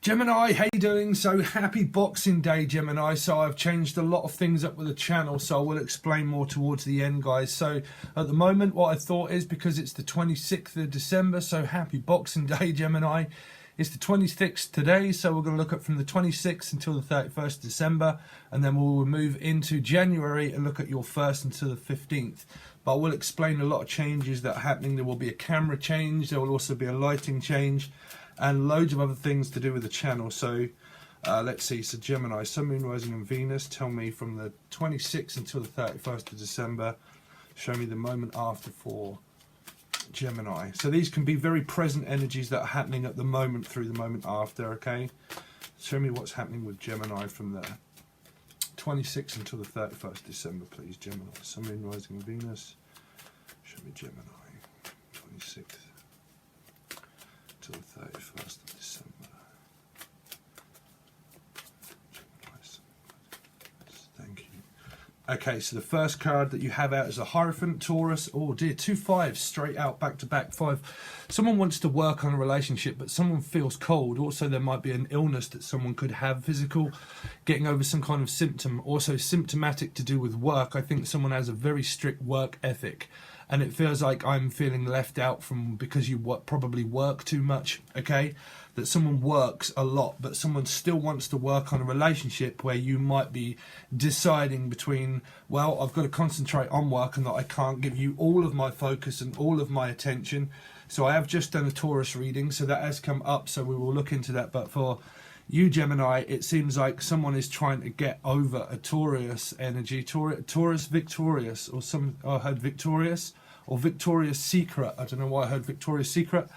Gemini, how you doing? So happy Boxing Day, Gemini. So I've changed a lot of things up with the channel, so I will explain more towards the end, guys. So at the moment, what I thought is, because it's the 26th of December, so happy Boxing Day, Gemini. It's the 26th today, so we're going to look at from the 26th until the 31st of December, and then we'll move into January and look at your 1st until the 15th. But I will explain a lot of changes that are happening. There will be a camera change, there will also be a lighting change, and loads of other things to do with the channel. So let's see. So Gemini, Sun, Moon, Rising and Venus, tell me from the 26th until the 31st of December. Show me the moment after for Gemini. So these can be very present energies that are happening at the moment through the moment after, okay? Show me what's happening with Gemini from the 26th until the 31st December, please. Gemini, Sun, Moon, Rising and Venus. Show me Gemini, 26th. The 31st of December. Thank you. Okay, so the first card that you have out is a Hierophant, Taurus. Oh dear, 2 5s straight out, back to back 5. Someone wants to work on a relationship, but someone feels cold. Also, there might be an illness that someone could have, physical, getting over some kind of symptom. Also symptomatic to do with work. I think someone has a very strict work ethic. And it feels like I'm feeling left out from, because you probably work too much, okay? That someone works a lot, but someone still wants to work on a relationship where you might be deciding between, well, I've got to concentrate on work and that I can't give you all of my focus and all of my attention. So I have just done a Taurus reading, so that has come up, so we will look into that. But for you, Gemini, it seems like someone is trying to get over a Taurus energy. Taurus victorious, or some, I heard victorious, or Victoria's Secret. I don't know why I heard Victoria's Secret.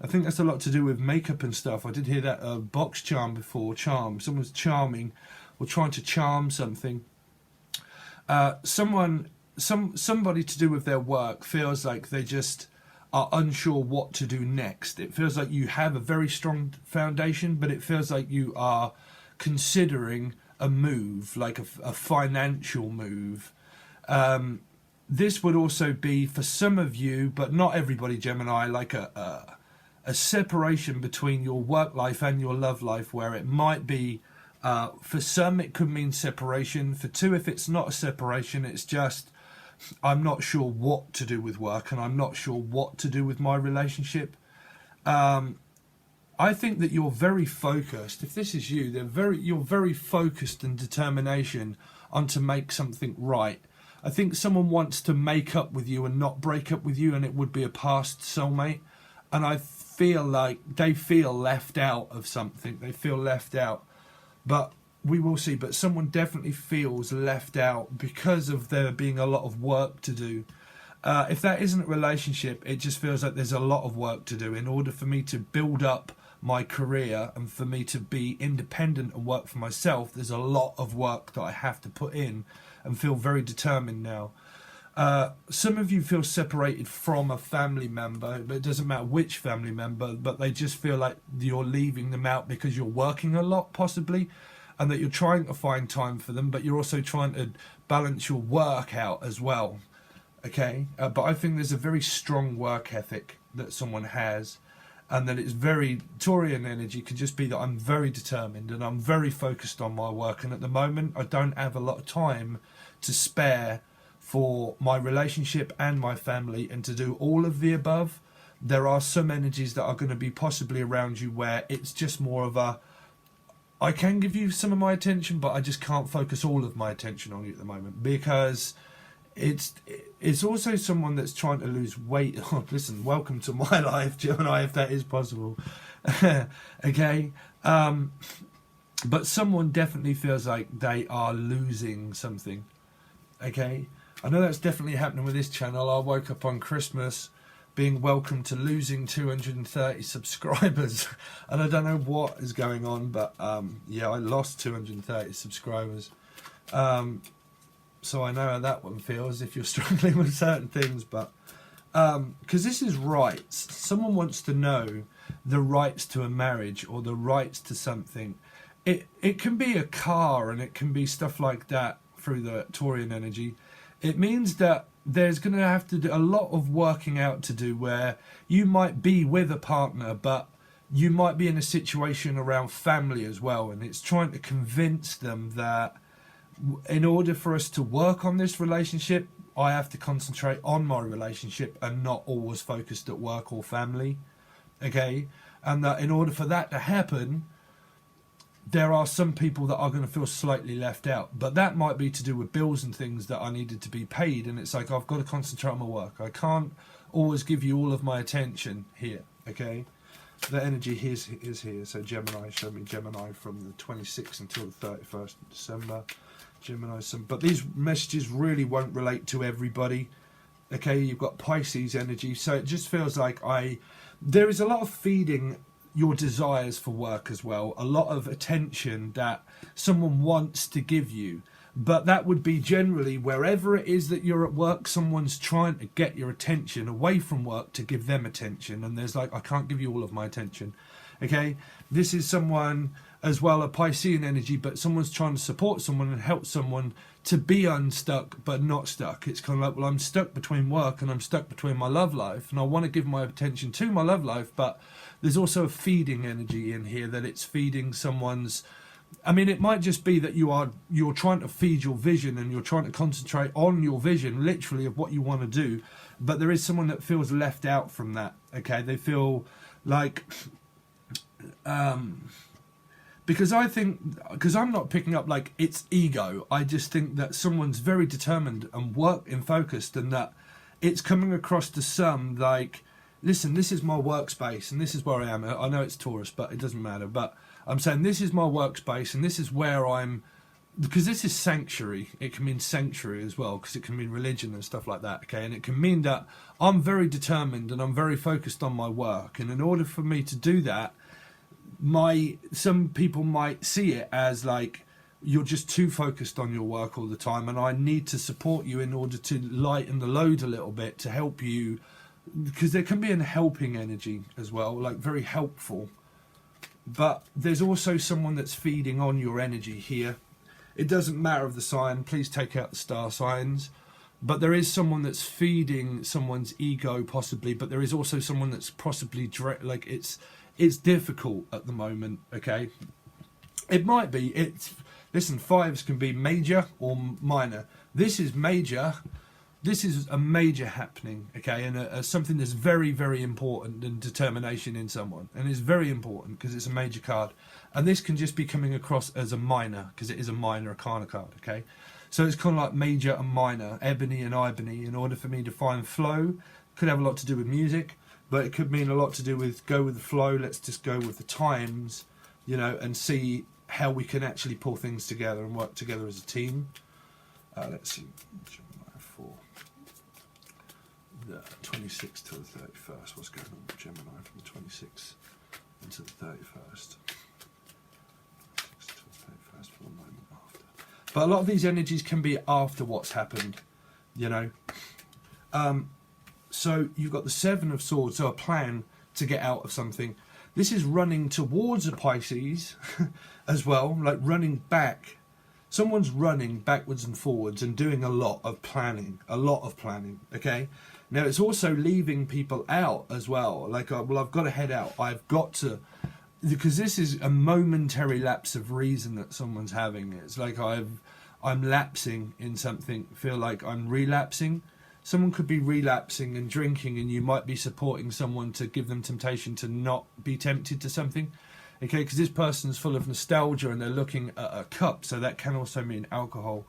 I think that's a lot to do with makeup and stuff. I did hear that box charm before, charm. Someone's charming or trying to charm something. Somebody to do with their work feels like they just are unsure what to do next. It feels like you have a very strong foundation, but it feels like you are considering a move, like a financial move. This would also be for some of you, but not everybody, Gemini, like a separation between your work life and your love life, where it might be, for some it could mean separation. For two, if it's not a separation, it's just, I'm not sure what to do with work and I'm not sure what to do with my relationship. I think that you're very focused. If this is you, you're very focused and determination on to make something right. I think someone wants to make up with you and not break up with you, and it would be a past soulmate. And I feel like they feel left out of something. They feel left out. But we will see. But someone definitely feels left out because of there being a lot of work to do. If that isn't a relationship, it just feels like there's a lot of work to do in order for me to build up my career and for me to be independent and work for myself. There's a lot of work that I have to put in and feel very determined now. Some of you feel separated from a family member, but it doesn't matter which family member, but they just feel like you're leaving them out because you're working a lot, possibly, and that you're trying to find time for them, but you're also trying to balance your work out as well, okay? But I think there's a very strong work ethic that someone has, and that it's very Taurian energy. Could just be that I'm very determined and I'm very focused on my work, and at the moment I don't have a lot of time to spare for my relationship and my family and to do all of the above. There are some energies that are going to be possibly around you where it's just more of a, I can give you some of my attention, but I just can't focus all of my attention on you at the moment, because it's also someone that's trying to lose weight. Oh, listen, welcome to my life, Gemini, if that is possible. Okay, but someone definitely feels like they are losing something. Okay, I know that's definitely happening with this channel. I woke up on Christmas being welcomed to losing 230 subscribers. And I don't know what is going on, but yeah, I lost 230 subscribers. So I know how that one feels if you're struggling with certain things, but because this is rights. Someone wants to know the rights to a marriage or the rights to something. It can be a car, and it can be stuff like that through the Taurian energy. It means that there's going to have to do a lot of working out to do, where you might be with a partner, but you might be in a situation around family as well, and it's trying to convince them that in order for us to work on this relationship, I have to concentrate on my relationship and not always focused at work or family, okay? And that in order for that to happen, there are some people that are going to feel slightly left out, but that might be to do with bills and things that I needed to be paid, and it's like, I've got to concentrate on my work. I can't always give you all of my attention here, okay? The energy is here. So Gemini, show me Gemini from the 26th until the 31st of December. Gemini, but these messages really won't relate to everybody, okay? You've got Pisces energy, so it just feels like there is a lot of feeding your desires for work as well, a lot of attention that someone wants to give you, but that would be generally wherever it is that you're at work, someone's trying to get your attention away from work to give them attention, and there's like, I can't give you all of my attention, okay? This is someone as well, a Piscean energy, but someone's trying to support someone and help someone to be unstuck but not stuck. It's kind of like, well, I'm stuck between work and I'm stuck between my love life, and I want to give my attention to my love life, but there's also a feeding energy in here, that it's feeding someone's, I mean, it might just be that you're trying to feed your vision, and you're trying to concentrate on your vision, literally, of what you want to do, but there is someone that feels left out from that, okay? They feel like because I'm not picking up like it's ego. I just think that someone's very determined and focused, and that it's coming across to some like, listen, this is my workspace and this is where I am. I know it's Taurus, but it doesn't matter. But I'm saying this is my workspace and this is where I'm, because this is sanctuary. It can mean sanctuary as well, because it can mean religion and stuff like that, okay? And it can mean that I'm very determined and I'm very focused on my work. And in order for me to do that, some people might see it as like, you're just too focused on your work all the time, and I need to support you in order to lighten the load a little bit, to help you, because there can be a helping energy as well, like very helpful. But there's also someone that's feeding on your energy here. It doesn't matter of the sign, please take out the star signs, but there is someone that's feeding someone's ego possibly, but there is also someone that's possibly like it's difficult at the moment, okay? It might be, listen, fives can be major or minor. This is major. This is a major happening, okay? And something that's very, very important, and determination in someone. And it's very important because it's a major card. And this can just be coming across as a minor, because it is a minor arcana card, okay? So it's kind of like major and minor, ebony and ibony. In order for me to find flow, could have a lot to do with music, but it could mean a lot to do with go with the flow, let's just go with the times, you know, and see how we can actually pull things together and work together as a team. Let's see, Gemini for the 26th to the 31st. What's going on with Gemini from the 26th into the 31st? 26th to the 31st for the moment after. But a lot of these energies can be after what's happened, you know. So you've got the Seven of Swords, so a plan to get out of something. This is running towards a Pisces as well, like running back. Someone's running backwards and forwards and doing a lot of planning, okay? Now it's also leaving people out as well, like, well, I've got to head out, I've got to, because this is a momentary lapse of reason that someone's having. It's like I'm lapsing in something, feel like I'm relapsing. Someone could be relapsing and drinking, and you might be supporting someone to give them temptation to not be tempted to something, okay? Because this person's full of nostalgia and they're looking at a cup, so that can also mean alcohol,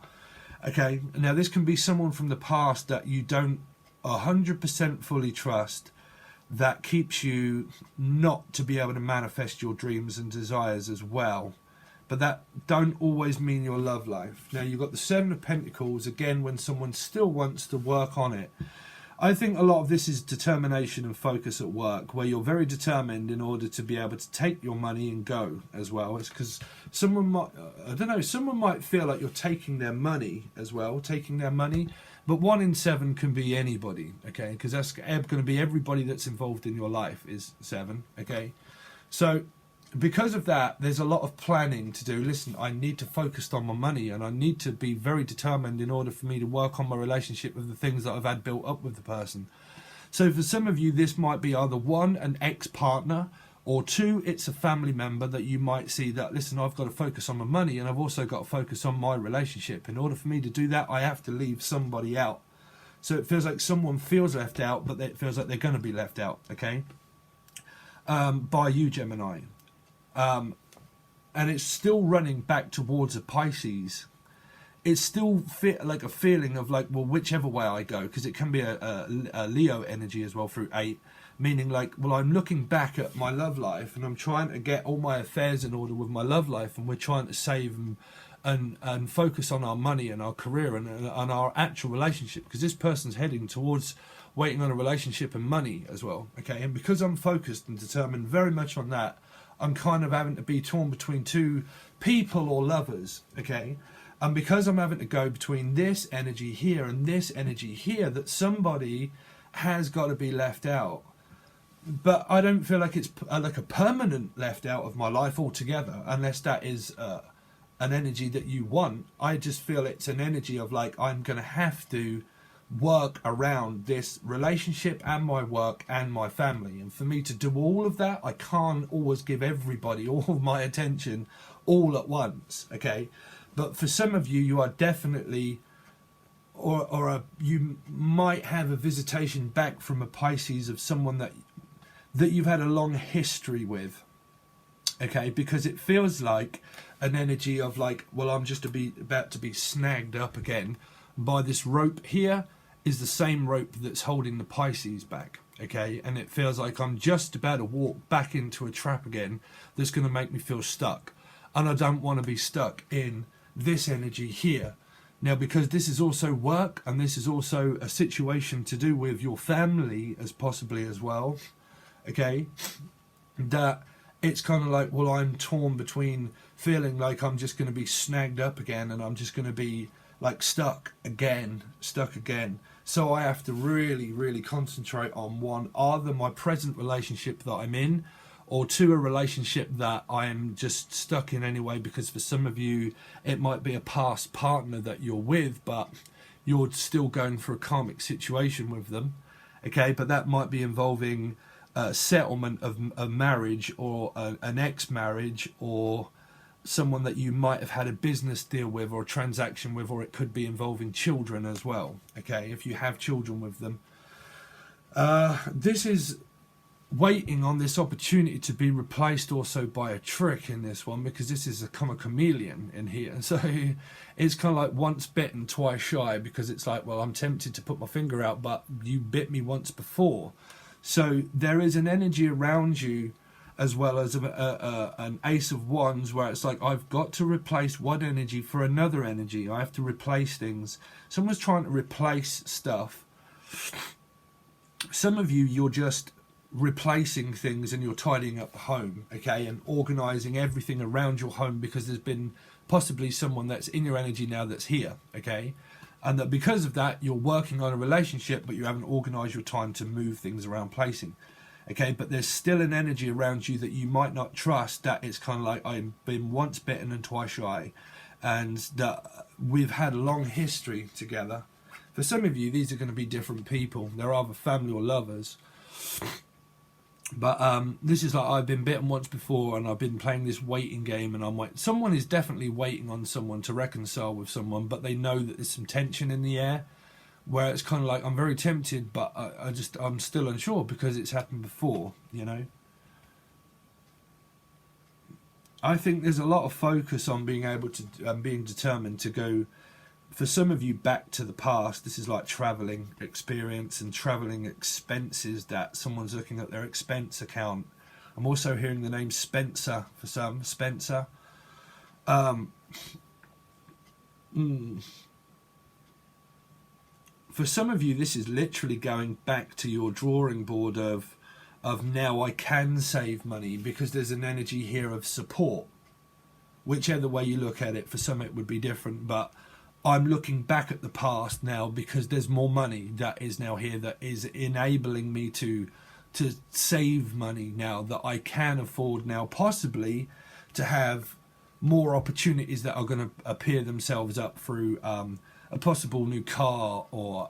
okay? Now this can be someone from the past that you don't 100% fully trust, that keeps you not to be able to manifest your dreams and desires as well. But that don't always mean your love life. Now you've got the Seven of Pentacles, again, when someone still wants to work on it. I think a lot of this is determination and focus at work, where you're very determined in order to be able to take your money and go as well. It's because someone might, I don't know, someone might feel like you're taking their money as well, taking their money. But 1 in 7 can be anybody, okay? Because that's going to be everybody that's involved in your life is 7, okay? So because of that, there's a lot of planning to do. Listen, I need to focus on my money, and I need to be very determined in order for me to work on my relationship with the things that I've had built up with the person. So for some of you, this might be either 1, an ex-partner, or 2, it's a family member that you might see that, listen, I've got to focus on my money, and I've also got to focus on my relationship. In order for me to do that, I have to leave somebody out. So it feels like someone feels left out, but it feels like they're going to be left out, okay? By you, Gemini. And it's still running back towards a Pisces. It's still like a feeling of like, well, whichever way I go, because it can be a Leo energy as well through 8, meaning like, well, I'm looking back at my love life and I'm trying to get all my affairs in order with my love life, and we're trying to save and focus on our money and our career and our actual relationship, because this person's heading towards waiting on a relationship and money as well, okay? And because I'm focused and determined very much on that, I'm kind of having to be torn between 2 people or lovers, okay? And because I'm having to go between this energy here and this energy here, that somebody has got to be left out. But I don't feel like it's like a permanent left out of my life altogether, unless that is an energy that you want. I just feel it's an energy of like, I'm going to have to work around this relationship and my work and my family. And for me to do all of that, I can't always give everybody all of my attention all at once, okay? But for some of you, you are definitely, you might have a visitation back from a Pisces of someone that you've had a long history with, okay? Because it feels like an energy of like, well, I'm just about to be snagged up again by this rope here. Is the same rope that's holding the Pisces back, okay? And it feels like I'm just about to walk back into a trap again that's going to make me feel stuck. And I don't want to be stuck in this energy here. Now, because this is also work, and this is also a situation to do with your family as possibly as well, okay? That it's kind of like, well, I'm torn between feeling like I'm just going to be snagged up again, and I'm just going to be like stuck again. So I have to really, really concentrate on 1, either my present relationship that I'm in, or 2, a relationship that I'm just stuck in anyway, because for some of you, it might be a past partner that you're with, but you're still going for a karmic situation with them, okay? But that might be involving settlement of a marriage, or an ex-marriage, or someone that you might have had a business deal with or a transaction with, or it could be involving children as well, okay, if you have children with them. This is waiting on this opportunity to be replaced also by a trick in this one, because this is a chameleon in here. So it's kind of like once bitten, twice shy, because it's like, well, I'm tempted to put my finger out, but you bit me once before. So there is an energy around you, as well as an Ace of Wands, where it's like, I've got to replace one energy for another energy. I have to replace things. Someone's trying to replace stuff. Some of you, you're just replacing things and you're tidying up the home, okay, and organising everything around your home, because there's been possibly someone that's in your energy now that's here, okay, and that because of that, you're working on a relationship, but you haven't organised your time to move things around placing. Okay, but there's still an energy around you that you might not trust, that it's kind of like, I've been once bitten and twice shy, and that we've had a long history together. For some of you, these are going to be different people. They're either family or lovers. But this is like, I've been bitten once before, and I've been playing this waiting game, and I'm waiting. Someone is definitely waiting on someone to reconcile with someone, but they know that there's some tension in the air, where it's kind of like, I'm very tempted, but I'm still unsure, because it's happened before, you know. I think there's a lot of focus on being able to, being determined to go, for some of you, back to the past. This is like travelling experience and travelling expenses, that someone's looking at their expense account. I'm also hearing the name Spencer for some, Spencer. for some of you, this is literally going back to your drawing board of now I can save money, because there's an energy here of support. Whichever way you look at it, for some it would be different, but I'm looking back at the past now because there's more money that is now here that is enabling me to save money now, that I can afford now possibly to have more opportunities that are going to appear themselves up through a possible new car, or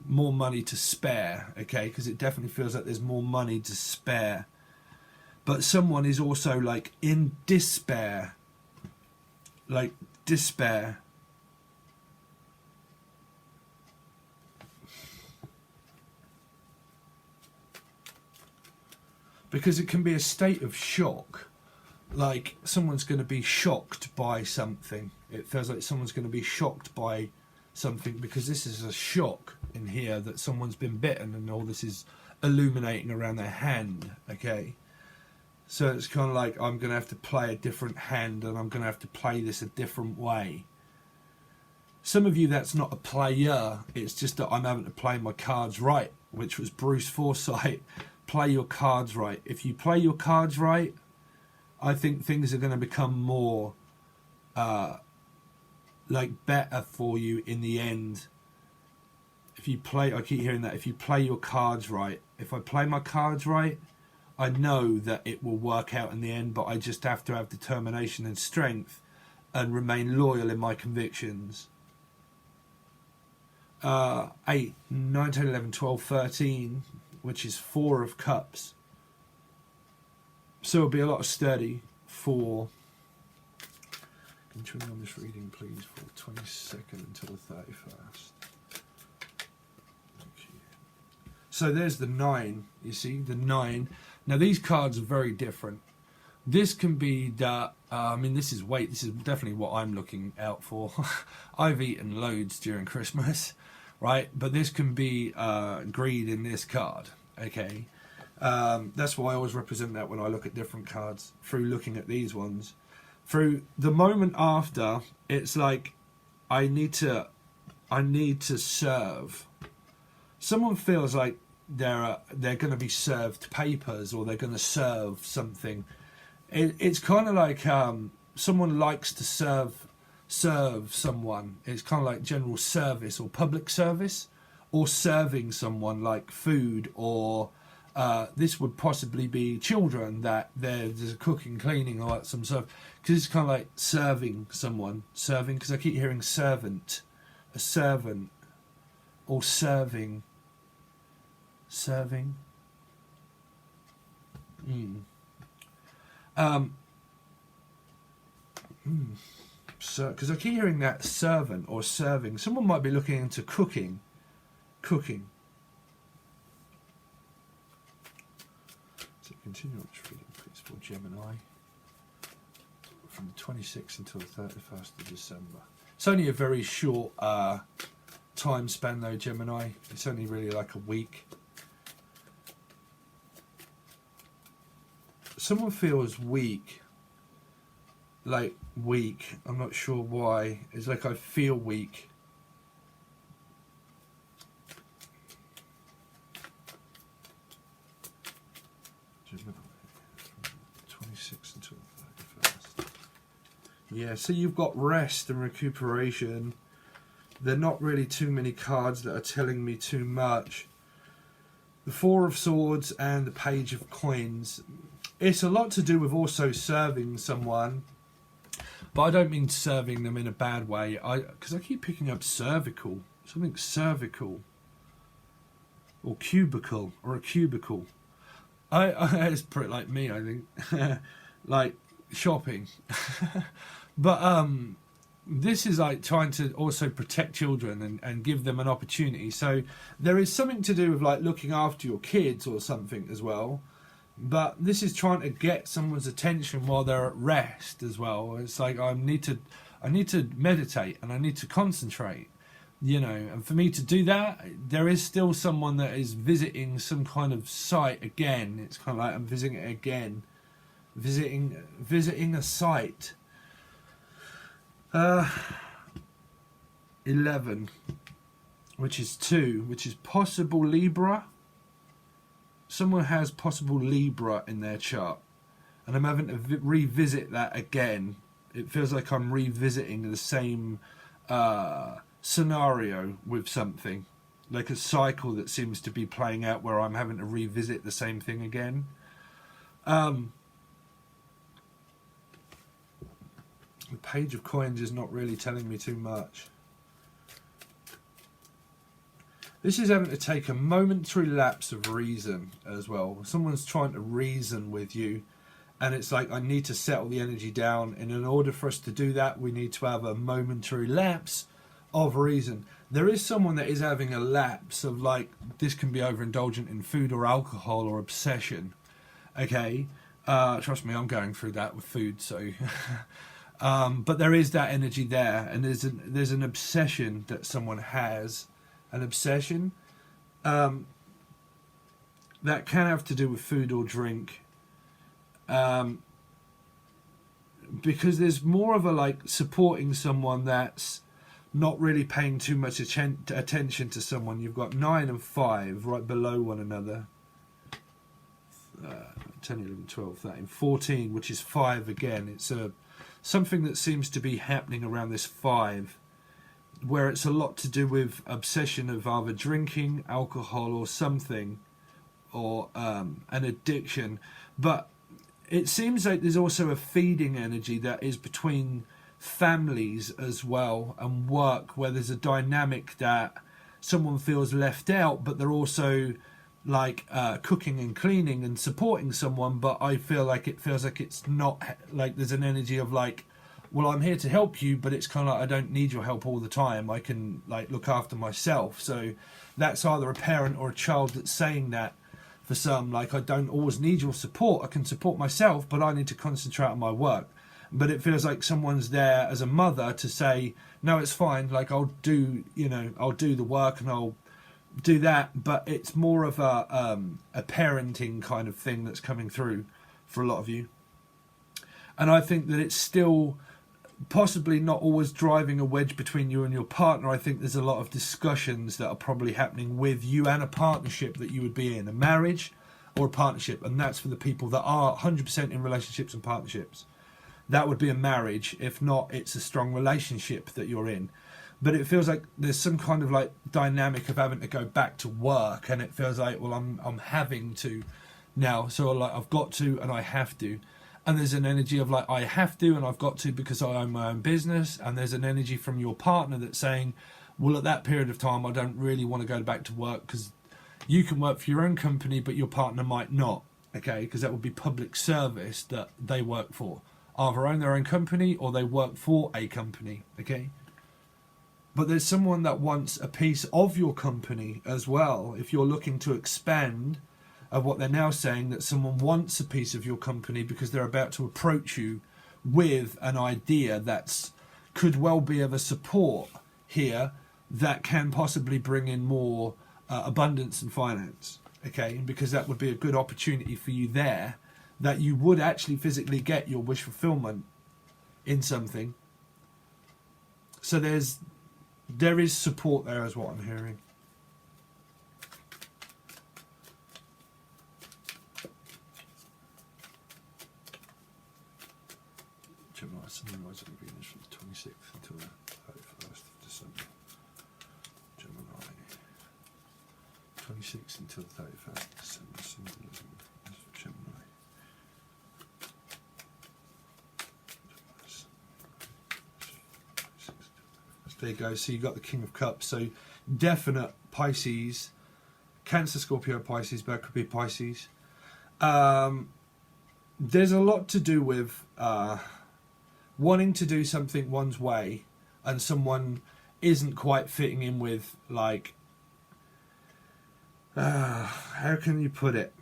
more money to spare, okay, because it definitely feels like there's more money to spare. But someone is also like in despair, like despair. Because it can be a state of shock, like someone's going to be shocked by something. It feels like someone's going to be shocked by something, because this is a shock in here that someone's been bitten, and all this is illuminating around their hand, okay? So it's kind of like, I'm going to have to play a different hand, and I'm going to have to play this a different way. Some of you, that's not a player, it's just that I'm having to play my cards right, which was Bruce Forsyth. Play your cards right. If you play your cards right, I think things are going to become more like better for you in the end. If you play, I keep hearing that, if you play your cards right, if I play my cards right, I know that it will work out in the end, but I just have to have determination and strength and remain loyal in my convictions. 8, 9, 10, 11, 12, 13, which is 4 of Cups. So it'll be a lot of steady for... Continue on this reading, please, for 22nd until the 31st. So there's the 9, you see, the 9. Now these cards are very different. This can be that, I mean, this is weight. This is definitely what I'm looking out for. I've eaten loads during Christmas, right? But this can be greed in this card, okay? That's why I always represent that when I look at different cards, through looking at these ones. Through the moment after, it's like I need to serve. Someone feels like they're going to be served papers, or they're going to serve something. It's kind of like someone likes to serve someone. It's kind of like general service or public service, or serving someone like food, or this would possibly be children that there's a cooking, cleaning, or some sort of, because it's kind of like serving someone, serving, because I keep hearing servant, a servant, or serving. So, because I keep hearing that servant or serving. Someone might be looking into cooking. So continue on this reading, please, for Gemini, from the 26th until the 31st of December. It's only a very short time span though, Gemini. It's only really like a week. Someone feels weak, like weak. I'm not sure why. It's like I feel weak. Gemini, from 26th until the 31st. Yeah, so you've got rest and recuperation. There are not really too many cards that are telling me too much. The 4 of Swords and the Page of Coins. It's a lot to do with also serving someone, but I don't mean serving them in a bad way. Because I keep picking up cervical, something cervical, or cubicle, or a cubicle. It's pretty like me, I think, like shopping. But this is like trying to also protect children and give them an opportunity. So there is something to do with like looking after your kids or something as well. But this is trying to get someone's attention while they're at rest as well. It's like I need to meditate and I need to concentrate, you know. And for me to do that, there is still someone that is visiting some kind of site again. It's kind of like I'm visiting it again, visiting a site. 11. which is 2, which is possible Libra. Someone has possible Libra in their chart, and I'm having to revisit that again. It feels like I'm revisiting the same scenario with something, like a cycle that seems to be playing out where I'm having to revisit the same thing again. The Page of Coins is not really telling me too much. This is having to take a momentary lapse of reason as well. Someone's trying to reason with you, and it's like, I need to settle the energy down, and in order for us to do that, we need to have a momentary lapse of reason. There is someone that is having a lapse of, like, this can be overindulgent in food or alcohol or obsession. Okay, trust me, I'm going through that with food, so but there is that energy there, and there's an obsession that someone has, an obsession that can have to do with food or drink, because there's more of a, like, supporting someone that's not really paying too much attention to someone. You've got 9 and 5 right below one another. 10, 11, 12, 13, 14, which is 5 again. It's something that seems to be happening around this 5, where it's a lot to do with obsession of either drinking, alcohol, or something, or an addiction. But it seems like there's also a feeding energy that is between families as well, and work, where there's a dynamic that someone feels left out, but they're also, like, cooking and cleaning and supporting someone, but I feel like it feels like it's not, like, there's an energy of, like, well, I'm here to help you, but it's kind of like, I don't need your help all the time. I can, like, look after myself. So that's either a parent or a child that's saying that. For some, like, I don't always need your support. I can support myself, but I need to concentrate on my work. But it feels like someone's there as a mother to say, no, it's fine. Like, I'll do the work and I'll do that. But it's more of a parenting kind of thing that's coming through for a lot of you. And I think that it's still possibly not always driving a wedge between you and your partner. I think there's a lot of discussions that are probably happening with you and a partnership that you would be in, a marriage or a partnership. And that's for the people that are 100% in relationships and partnerships. That would be a marriage. If not, it's a strong relationship that you're in. But it feels like there's some kind of, like, dynamic of having to go back to work, and it feels like, well, I'm having to now. So, like, I've got to and I have to. And there's an energy of, like, I have to and I've got to because I own my own business. And there's an energy from your partner that's saying, well, at that period of time, I don't really want to go back to work, because you can work for your own company, but your partner might not. Okay, because that would be public service that they work for. Either own their own company or they work for a company. Okay. But there's someone that wants a piece of your company as well. If you're looking to expand, of what they're now saying, that someone wants a piece of your company because they're about to approach you with an idea that's could well be of a support here that can possibly bring in more abundance and finance. Okay, because that would be a good opportunity for you there, that you would actually physically get your wish fulfillment in something. So there is support there, is what I'm hearing. Gemini, Sun, Rising, Venus from the 26th until the 31st of December. Gemini, 26th until the 31st of December. Symbolism for Gemini. There you go. So you got the King of Cups. So definite Pisces, Cancer, Scorpio, Pisces, but it could be Pisces. There's a lot to do with wanting to do something one's way, and someone isn't quite fitting in with, like, how can you put it?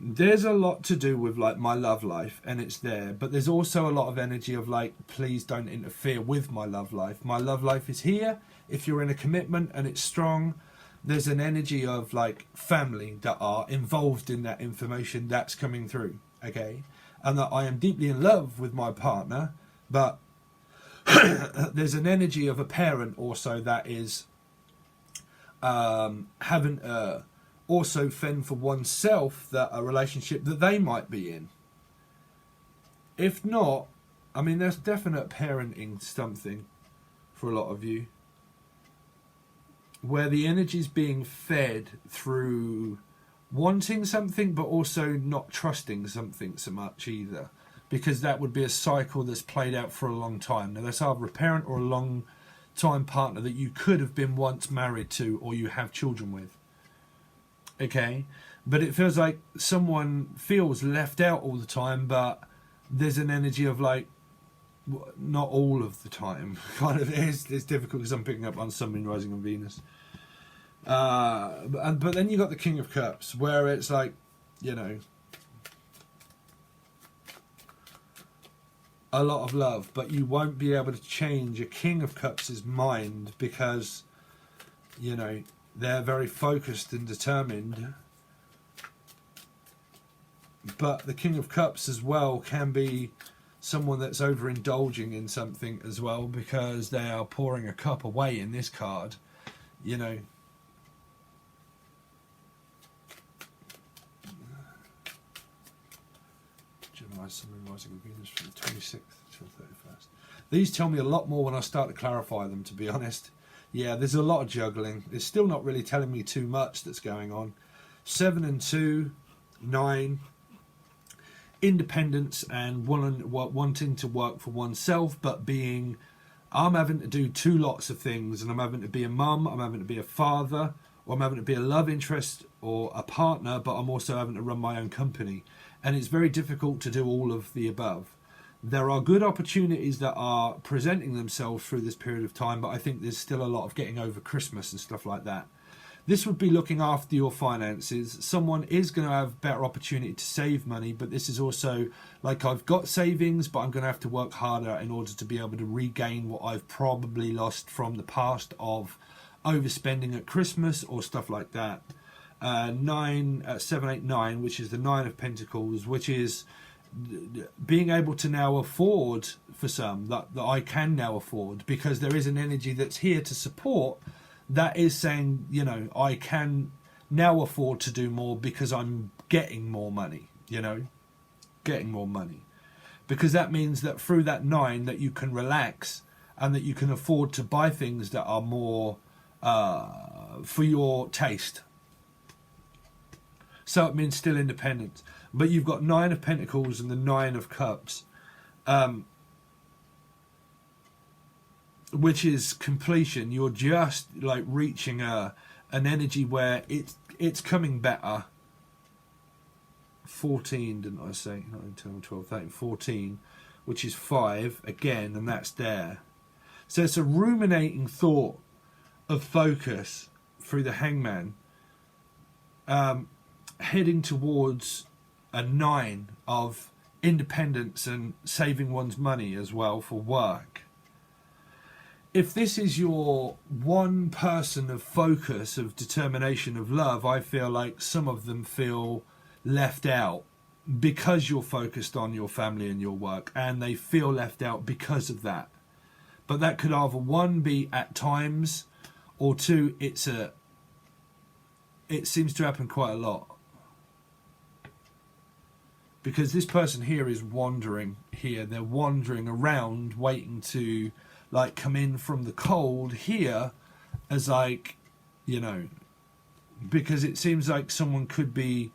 There's a lot to do with, like, my love life, and it's there, but there's also a lot of energy of, like, please don't interfere with my love life. My love life is here. If you're in a commitment and it's strong, there's an energy of, like, family that are involved in that information that's coming through, okay? And that I am deeply in love with my partner, but there's an energy of a parent also that is having to also fend for oneself that a relationship that they might be in. If not, I mean, there's definite parenting something for a lot of you, where the energy is being fed through wanting something but also not trusting something so much either, because that would be a cycle that's played out for a long time. Now that's either a parent or a long time partner that you could have been once married to or you have children with. Okay, but it feels like someone feels left out all the time, but there's an energy of like, not all of the time. Kind of, it's difficult because I'm picking up on Sun, Moon, Rising on Venus. But then you got the King of Cups, where it's like, you know, a lot of love, but you won't be able to change a King of Cups' mind because, you know, they're very focused and determined. But the King of Cups as well can be someone that's overindulging in something as well, because they are pouring a cup away in this card, you know. Gemini, Sun, Moon, Rising and Venus from the 26th to the 31st. These tell me a lot more when I start to clarify them, to be honest. Yeah, there's a lot of juggling. It's still not really telling me too much that's going on. 7 and 2, 9... independence and wanting to work for oneself, but being, I'm having to do two lots of things, and I'm having to be a mum, I'm having to be a father, or I'm having to be a love interest or a partner, but I'm also having to run my own company, and it's very difficult to do all of the above. There are good opportunities that are presenting themselves through this period of time, but I think there's still a lot of getting over Christmas and stuff like that. This would be looking after your finances. Someone is going to have better opportunity to save money, but this is also like, I've got savings, but I'm going to have to work harder in order to be able to regain what I've probably lost from the past of overspending at Christmas or stuff like that. 7, 8, 9, which is the 9 of Pentacles, which is being able to now afford, for some, that I can now afford, because there is an energy that's here to support, that is saying, you know, I can now afford to do more because I'm getting more money, you know, getting more money. Because that means that through that 9 that you can relax and that you can afford to buy things that are more for your taste. So it means still independent. But you've got 9 of Pentacles and the 9 of Cups. Which is completion. You're just like reaching an energy where it's coming better. 14, didn't I say? 9, 10, 12, 13, 14, which is 5 again, and that's there. So it's a ruminating thought of focus through the Hangman, heading towards a 9 of independence and saving one's money as well for work. If this is your one person of focus, of determination, of love, I feel like some of them feel left out because you're focused on your family and your work, and they feel left out because of that. But that could either, one, be at times, or two, it seems to happen quite a lot. Because this person here is wandering here. They're wandering around, waiting to like come in from the cold here, as like, you know, because it seems like someone could be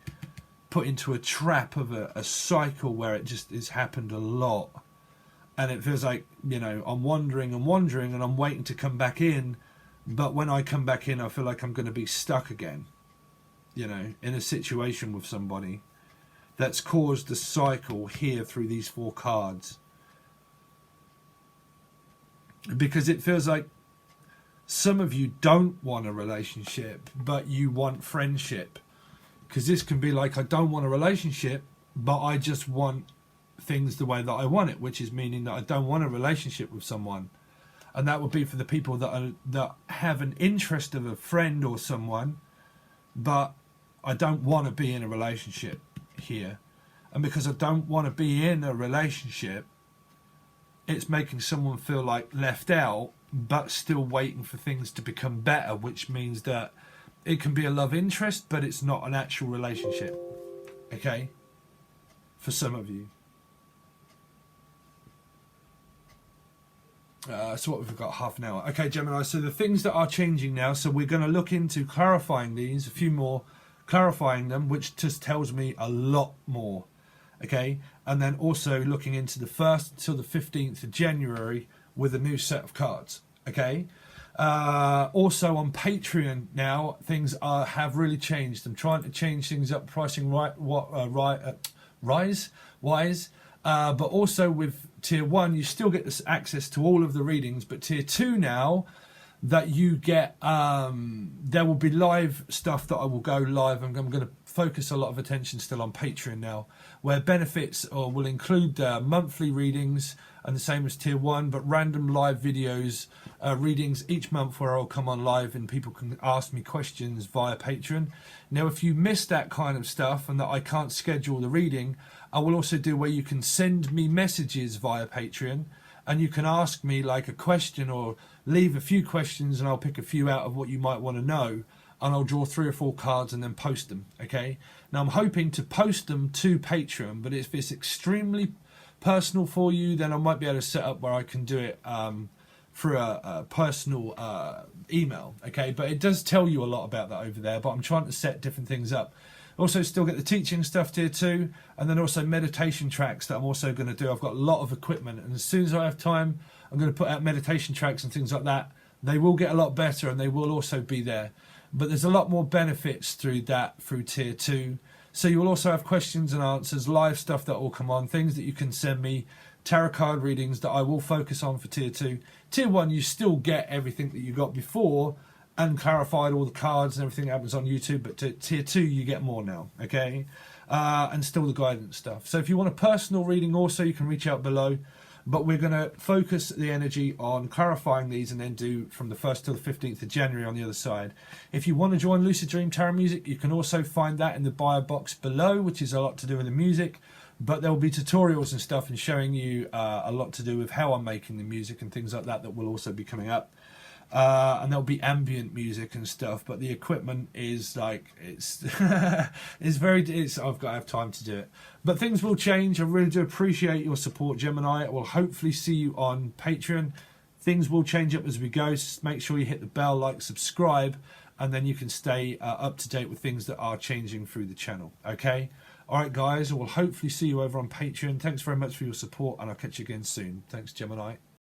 put into a trap of a cycle where it just has happened a lot, and it feels like, you know, I'm wandering and wandering and I'm waiting to come back in, but when I come back in I feel like I'm going to be stuck again, you know, in a situation with somebody that's caused the cycle here through these 4 cards. Because it feels like some of you don't want a relationship, but you want friendship. Because this can be like, I don't want a relationship, but I just want things the way that I want it, which is meaning that I don't want a relationship with someone. And that would be for the people that have an interest of a friend or someone, but I don't want to be in a relationship here. And because I don't want to be in a relationship, it's making someone feel like left out, but still waiting for things to become better, which means that it can be a love interest, but it's not an actual relationship. Okay? For some of you. So what we've got, half an hour. Okay, Gemini, so the things that are changing now, so we're going to look into clarifying these, a few more, clarifying them, which just tells me a lot more. Okay, and then also looking into the 1st until the 15th of January with a new set of cards. Okay, also on Patreon now, things have really changed. I'm trying to change things up, pricing wise, but also with Tier 1, you still get this access to all of the readings, but Tier 2 now, that you get, there will be live stuff that I will go live, and I'm going to focus a lot of attention still on Patreon now, where benefits will include monthly readings, and the same as Tier 1, but random live videos, readings each month where I'll come on live and people can ask me questions via Patreon. Now, if you miss that kind of stuff and that I can't schedule the reading, I will also do where you can send me messages via Patreon, and you can ask me like a question or leave a few questions, and I'll pick a few out of what you might want to know, and I'll draw 3 or 4 cards and then post them. Okay, now I'm hoping to post them to Patreon, but if it's extremely personal for you, then I might be able to set up where I can do it through a personal email. Okay, but it does tell you a lot about that over there, but I'm trying to set different things up. Also still get the teaching stuff Tier 2, and then also meditation tracks that I'm also going to do. I've got a lot of equipment, and as soon as I have time, I'm going to put out meditation tracks and things like that. They will get a lot better, and they will also be there. But there's a lot more benefits through that, through Tier 2. So you will also have questions and answers, live stuff that will come on, things that you can send me, tarot card readings that I will focus on for Tier 2. Tier 1, you still get everything that you got before, and clarified all the cards and everything that happens on YouTube, but to Tier 2 you get more now, okay? And still the guidance stuff. So if you want a personal reading also, you can reach out below, but we're going to focus the energy on clarifying these and then do from the 1st till the 15th of January on the other side. If you want to join Lucid Dream Tarot Music, you can also find that in the bio box below, which is a lot to do with the music, but there will be tutorials and stuff and showing you a lot to do with how I'm making the music and things like that that will also be coming up. And there'll be ambient music and stuff, but the equipment is like, it's I've got to have time to do it. But things will change. I really do appreciate your support, Gemini. I will hopefully see you on Patreon. Things will change up as we go. So make sure you hit the bell, like, subscribe, and then you can stay up to date with things that are changing through the channel. Okay? Alright guys, I will hopefully see you over on Patreon. Thanks very much for your support, and I'll catch you again soon. Thanks, Gemini.